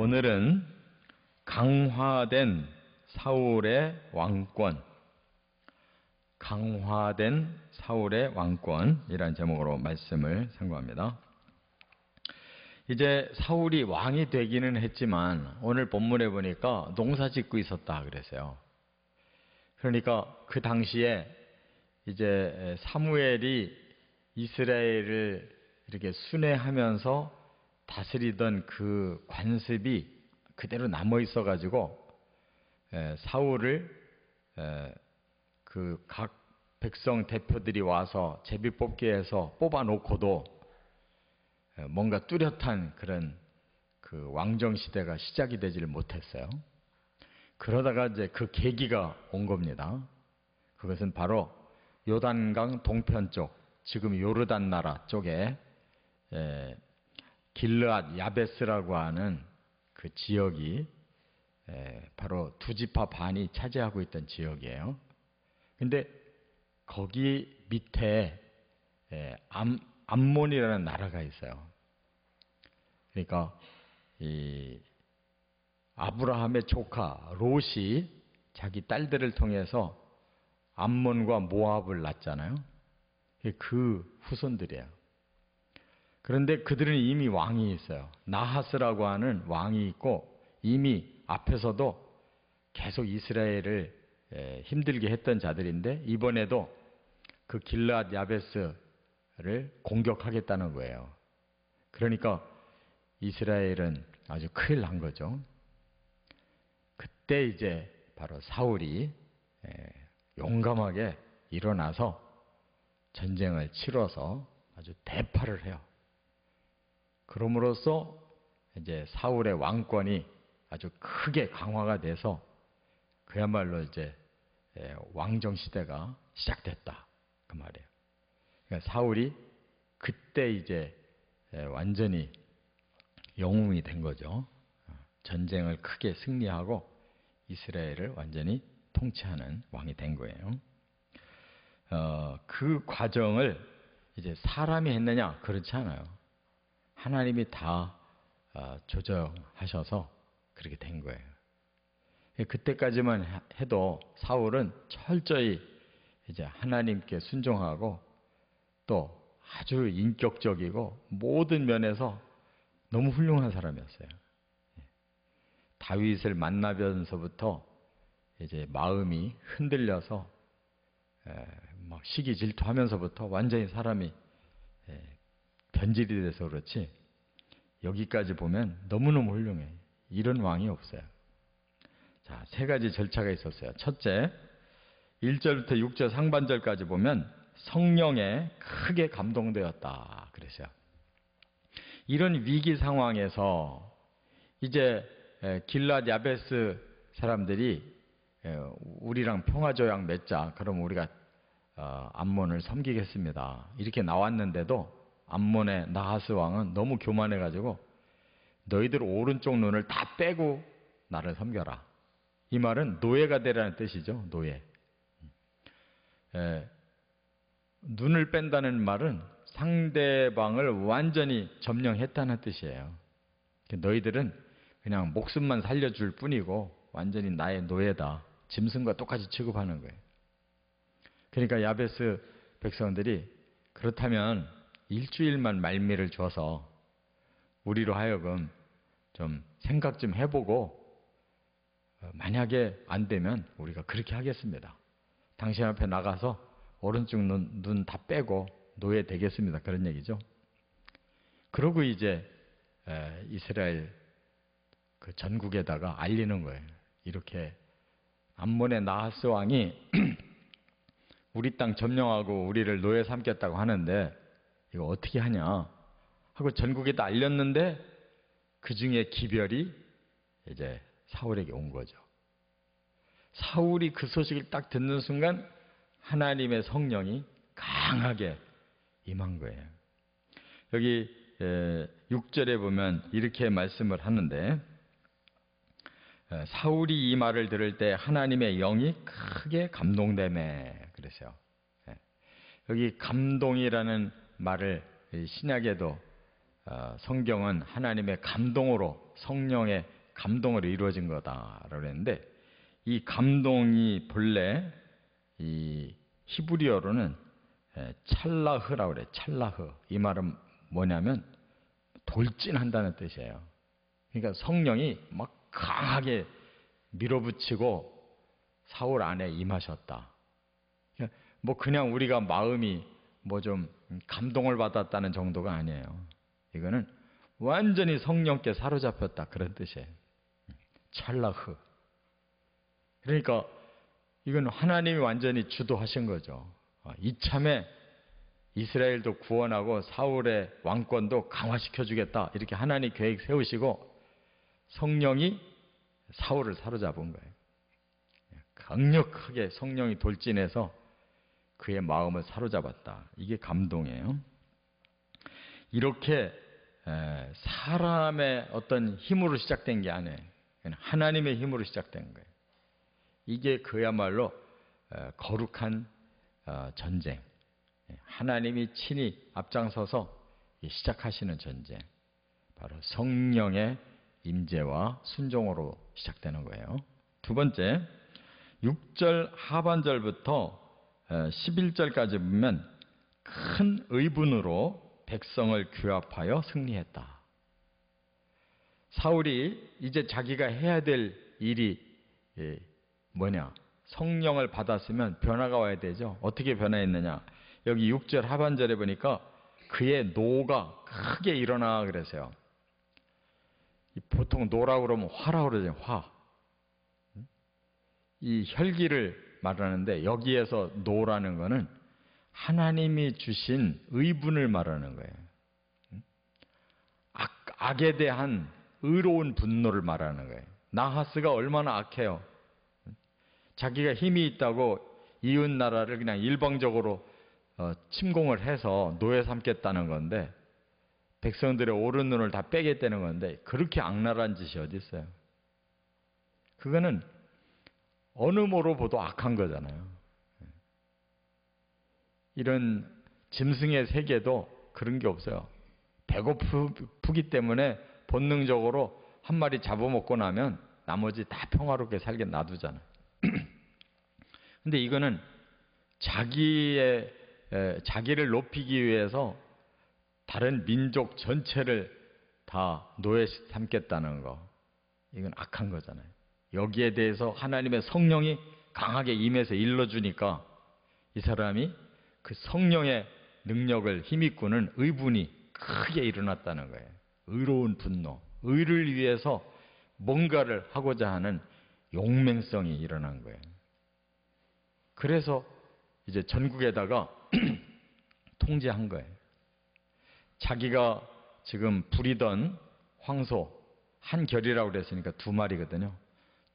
오늘은 강화된 사울의 왕권, 강화된 사울의 왕권이라는 제목으로 말씀을 선고합니다. 이제 사울이 왕이 되기는 했지만 오늘 본문에 보니까 농사 짓고 있었다 그랬어요. 그러니까 그 당시에 이제 사무엘이 이스라엘을 이렇게 순회하면서 다스리던 그 관습이 그대로 남아 있어 가지고 사울을 그 각 백성 대표들이 와서 제비뽑기 해서 뽑아 놓고도 뭔가 뚜렷한 그런 그 왕정 시대가 시작이 되지를 못했어요. 그러다가 이제 그 계기가 온 겁니다. 그것은 바로 요단강 동편 쪽, 지금 요르단 나라 쪽에 길르앗 야베스라고 하는 그 지역이 바로 두 지파 반이 차지하고 있던 지역이에요. 근데 거기 밑에 암몬이라는 나라가 있어요. 그러니까 이 아브라함의 조카 롯이 자기 딸들을 통해서 암몬과 모압을 낳잖아요. 그 후손들이에요. 그런데 그들은 이미 왕이 있어요. 나하스라고 하는 왕이 있고 이미 앞에서도 계속 이스라엘을 힘들게 했던 자들인데 이번에도 그 길르앗 야베스를 공격하겠다는 거예요. 그러니까 이스라엘은 아주 큰일 난 거죠. 그때 이제 바로 사울이 용감하게 일어나서 전쟁을 치러서 아주 대파를 해요. 그럼으로써 이제 사울의 왕권이 아주 크게 강화가 돼서 그야말로 이제 왕정 시대가 시작됐다 그 말이에요. 그러니까 사울이 그때 이제 완전히 영웅이 된 거죠. 전쟁을 크게 승리하고 이스라엘을 완전히 통치하는 왕이 된 거예요. 그 과정을 이제 사람이 했느냐? 그렇지 않아요. 하나님이 다 조정하셔서 그렇게 된 거예요. 그때까지만 해도 사울은 철저히 이제 하나님께 순종하고 또 아주 인격적이고 모든 면에서 너무 훌륭한 사람이었어요. 다윗을 만나면서부터 이제 마음이 흔들려서 막 시기 질투하면서부터 완전히 사람이 변질이 돼서 그렇지 여기까지 보면 너무너무 훌륭해. 이런 왕이 없어요. 자, 세 가지 절차가 있었어요. 첫째, 1절부터 6절 상반절까지 보면 성령에 크게 감동되었다 그랬어요. 이런 위기 상황에서 이제 길르앗 야베스 사람들이 우리랑 평화조약 맺자. 그럼 우리가 암몬을 섬기겠습니다. 이렇게 나왔는데도 암몬의 나하스 왕은 너무 교만해가지고 너희들 오른쪽 눈을 다 빼고 나를 섬겨라. 이 말은 노예가 되라는 뜻이죠. 노예. 눈을 뺀다는 말은 상대방을 완전히 점령했다는 뜻이에요. 너희들은 그냥 목숨만 살려줄 뿐이고 완전히 나의 노예다. 짐승과 똑같이 취급하는 거예요. 그러니까 야베스 백성들이 그렇다면 일주일만 말미를 줘서 우리로 하여금 좀 생각 좀 해보고 만약에 안 되면 우리가 그렇게 하겠습니다. 당신 앞에 나가서 오른쪽 눈 다 빼고 노예 되겠습니다. 그런 얘기죠. 그러고 이제 이스라엘 그 전국에다가 알리는 거예요. 이렇게 암몬의 나하스 왕이 우리 땅 점령하고 우리를 노예 삼겠다고 하는데 이거 어떻게 하냐 하고 전국에다 알렸는데 그 중에 기별이 이제 사울에게 온 거죠. 사울이 그 소식을 딱 듣는 순간 하나님의 성령이 강하게 임한 거예요. 여기 6절에 보면 이렇게 말씀을 하는데 사울이 이 말을 들을 때 하나님의 영이 크게 감동되매 그랬어요. 여기 감동이라는 말을 신약에도 성경은 하나님의 감동으로 성령의 감동으로 이루어진 거다라고 했는데, 이 감동이 본래 이 히브리어로는 찰라흐라고 그래요. 찰라흐. 이 말은 뭐냐면 돌진한다는 뜻이에요. 그러니까 성령이 막 강하게 밀어붙이고 사울 안에 임하셨다. 뭐 그냥 우리가 마음이 뭐 좀 감동을 받았다는 정도가 아니에요. 이거는 완전히 성령께 사로잡혔다, 그런 뜻이에요. 찰라흐. 그러니까 이건 하나님이 완전히 주도하신 거죠. 이참에 이스라엘도 구원하고 사울의 왕권도 강화시켜 주겠다, 이렇게 하나님 계획 세우시고 성령이 사울을 사로잡은 거예요. 강력하게 성령이 돌진해서 그의 마음을 사로잡았다. 이게 감동이에요. 이렇게 사람의 어떤 힘으로 시작된 게 아니에요. 하나님의 힘으로 시작된 거예요. 이게 그야말로 거룩한 전쟁. 하나님이 친히 앞장서서 시작하시는 전쟁. 바로 성령의 임재와 순종으로 시작되는 거예요. 두 번째, 6절 하반절부터 11절까지 보면 큰 의분으로 백성을 규합하여 승리했다. 사울이 이제 자기가 해야 될 일이 뭐냐? 성령을 받았으면 변화가 와야 되죠. 어떻게 변화했느냐? 여기 6절 하반절에 보니까 그의 노가 크게 일어나 그랬어요. 보통 노라고 그러면 화라고 그러죠. 화. 이 혈기를 말하는데 여기에서 노라는 거는 하나님이 주신 의분을 말하는 거예요. 악에 대한 의로운 분노를 말하는 거예요. 나하스가 얼마나 악해요. 자기가 힘이 있다고 이웃 나라를 그냥 일방적으로 침공을 해서 노예 삼겠다는 건데, 백성들의 오른 눈을 다 빼겠다는 건데, 그렇게 악랄한 짓이 어디 있어요? 그거는 어느 모로 보도 악한 거잖아요. 이런 짐승의 세계도 그런 게 없어요. 배고프기 때문에 본능적으로 한 마리 잡아먹고 나면 나머지 다 평화롭게 살게 놔두잖아요. 근데 이거는 자기를 높이기 위해서 다른 민족 전체를 다 노예 삼겠다는 거, 이건 악한 거잖아요. 여기에 대해서 하나님의 성령이 강하게 임해서 일러주니까 이 사람이 그 성령의 능력을 힘입고는 의분이 크게 일어났다는 거예요. 의로운 분노, 의를 위해서 뭔가를 하고자 하는 용맹성이 일어난 거예요. 그래서 이제 전국에다가 통제한 거예요. 자기가 지금 부리던 황소, 한 결이라고 그랬으니까 2마리거든요.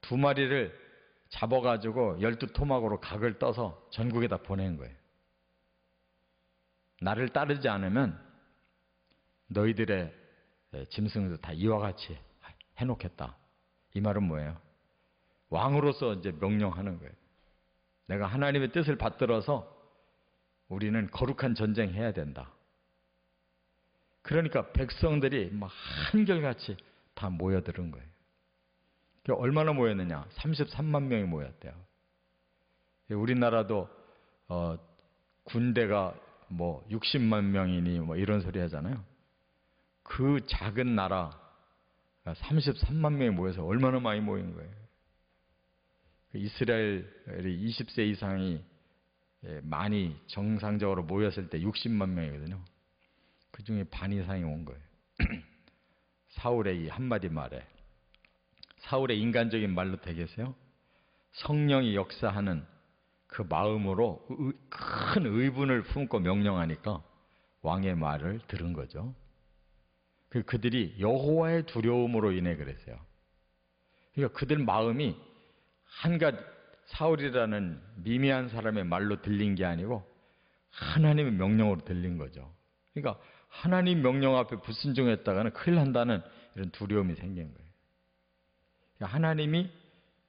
2마리를 잡아가지고 12토막으로 각을 떠서 전국에다 보낸 거예요. 나를 따르지 않으면 너희들의 짐승도 다 이와 같이 해놓겠다. 이 말은 뭐예요? 왕으로서 이제 명령하는 거예요. 내가 하나님의 뜻을 받들어서 우리는 거룩한 전쟁 해야 된다. 그러니까 백성들이 막 한결같이 다 모여드는 거예요. 얼마나 모였느냐? 33만 명이 모였대요. 우리나라도 군대가 뭐 60만 명이니 뭐 이런 소리 하잖아요. 그 작은 나라 33만 명이 모여서 얼마나 많이 모인 거예요. 이스라엘이 20세 이상이 많이 정상적으로 모였을 때 60만 명이거든요. 그 중에 반 이상이 온 거예요. 사울의 이 한마디 말에, 사울의 인간적인 말로 되겠어요? 성령이 역사하는 그 마음으로 큰 의분을 품고 명령하니까 왕의 말을 들은 거죠. 그들이 여호와의 두려움으로 인해 그랬어요. 그러니까 그들 마음이 한갓 사울이라는 미미한 사람의 말로 들린 게 아니고 하나님의 명령으로 들린 거죠. 그러니까 하나님 명령 앞에 불순종했다가는 큰일 난다는 이런 두려움이 생긴 거예요. 그러니까 하나님이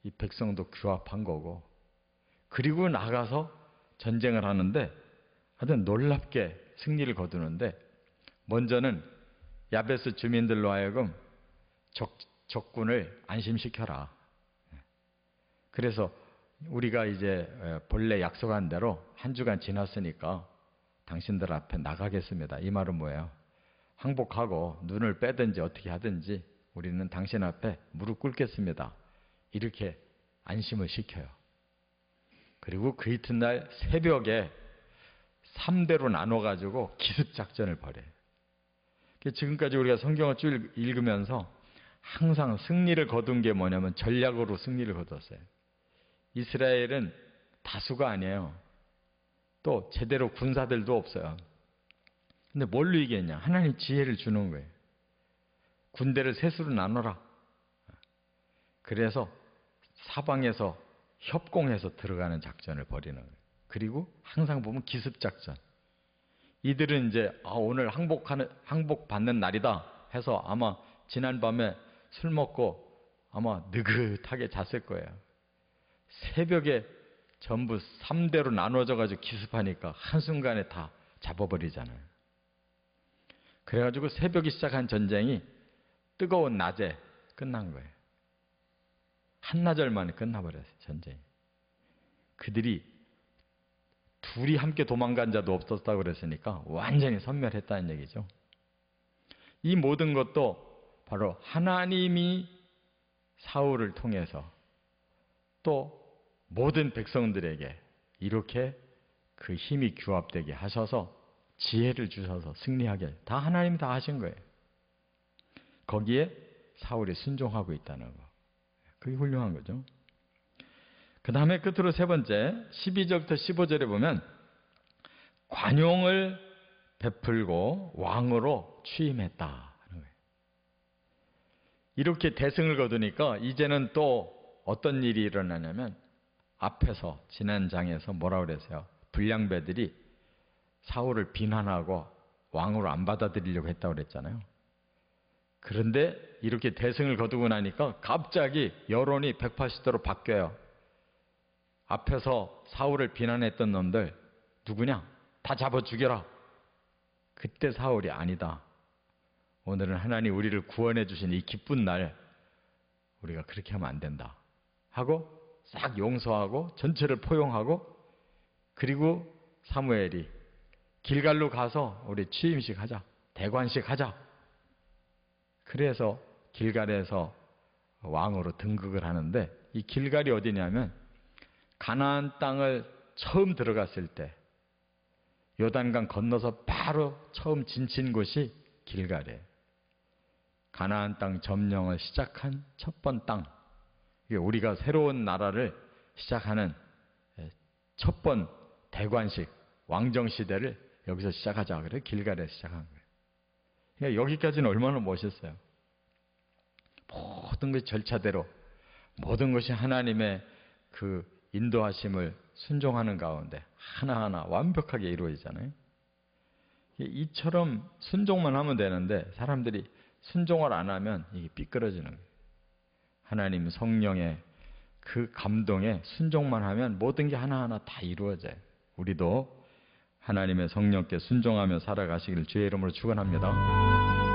이 백성도 규합한 거고, 그리고 나가서 전쟁을 하는데 아주 놀랍게 승리를 거두는데, 먼저는 야베스 주민들로 하여금 적군을 안심시켜라. 그래서 우리가 이제 본래 약속한 대로 한 주간 지났으니까 당신들 앞에 나가겠습니다. 이 말은 뭐예요? 항복하고 눈을 빼든지 어떻게 하든지 우리는 당신 앞에 무릎 꿇겠습니다. 이렇게 안심을 시켜요. 그리고 그 이튿날 새벽에 3대로 나눠가지고 기습작전을 벌여요. 지금까지 우리가 성경을 쭉 읽으면서 항상 승리를 거둔 게 뭐냐면 전략으로 승리를 거뒀어요. 이스라엘은 다수가 아니에요. 또 제대로 군사들도 없어요. 근데 뭘로 이겼냐? 하나님 지혜를 주는 거예요. 군대를 셋으로 나눠라. 그래서 사방에서 협공해서 들어가는 작전을 벌이는 거예요. 그리고 항상 보면 기습작전. 이들은 이제 오늘 항복받는 날이다 해서 아마 지난밤에 술 먹고 아마 느긋하게 잤을 거예요. 새벽에 전부 3대로 나눠져 가지고 기습하니까 한순간에 다 잡아버리잖아요. 그래가지고 새벽에 시작한 전쟁이 뜨거운 낮에 끝난 거예요. 한나절 만에 끝나버렸어요, 전쟁이. 그들이 둘이 함께 도망간 자도 없었다고 그랬으니까 완전히 섬멸했다는 얘기죠. 이 모든 것도 바로 하나님이 사울을 통해서 또 모든 백성들에게 이렇게 그 힘이 규합되게 하셔서 지혜를 주셔서 승리하게 다 하나님이 다 하신 거예요. 거기에 사울이 순종하고 있다는 거. 그게 훌륭한 거죠. 그 다음에 끝으로 세 번째 12절부터 15절에 보면 관용을 베풀고 왕으로 취임했다. 이렇게 대승을 거두니까 이제는 또 어떤 일이 일어나냐면 앞에서 지난 장에서 뭐라고 그랬어요? 불량배들이 사울을 비난하고 왕으로 안 받아들이려고 했다고 그랬잖아요. 그런데 이렇게 대승을 거두고 나니까 갑자기 여론이 180도로 바뀌어요. 앞에서 사울을 비난했던 놈들 누구냐? 다 잡아 죽여라. 그때 사울이 아니다. 오늘은 하나님 우리를 구원해 주신 이 기쁜 날 우리가 그렇게 하면 안 된다 하고 싹 용서하고 전체를 포용하고 그리고 사무엘이 길갈로 가서 우리 취임식 하자. 대관식 하자. 그래서 길갈에서 왕으로 등극을 하는데 이 길갈이 어디냐면 가나안 땅을 처음 들어갔을 때 요단강 건너서 바로 처음 진친 곳이 길갈이에요. 가나안 땅 점령을 시작한 첫 번 땅. 우리가 새로운 나라를 시작하는 첫 번 대관식 왕정 시대를 여기서 시작하자 그래 길갈에서 시작한 거예요. 그러니까 여기까지는 얼마나 멋있어요. 모든 것이 절차대로 모든 것이 하나님의 그 인도하심을 순종하는 가운데 하나하나 완벽하게 이루어지잖아요. 이처럼 순종만 하면 되는데 사람들이 순종을 안 하면 이게 삐뚤어지는 거예요. 하나님 성령의 그 감동에 순종만 하면 모든 게 하나하나 다 이루어져요. 우리도 하나님의 성령께 순종하며 살아가시기를 주의 이름으로 축원합니다.